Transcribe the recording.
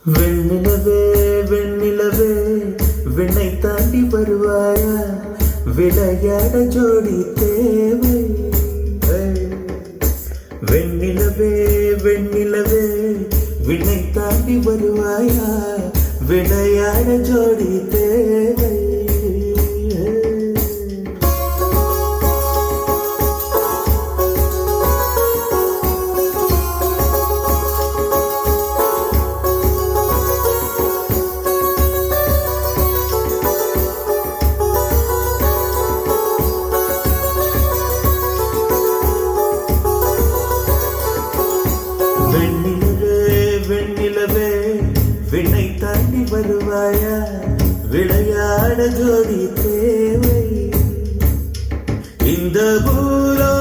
வெண்ணிலவே வெண்ணிலவே விண்ணை தாண்டி வருவாயா, விளையாட ஜோடி தேவை. வெண்ணிலவே வெண்ணிலவே விண்ணை தாண்டி வருவாயா, விளையாட ஜோடி தேவை. வெண்ணிலவே வெண்ணிலவே விண்ணை தாண்டி வருவாயா, விளையாட ஜோடி தேவை. இந்த பூலோ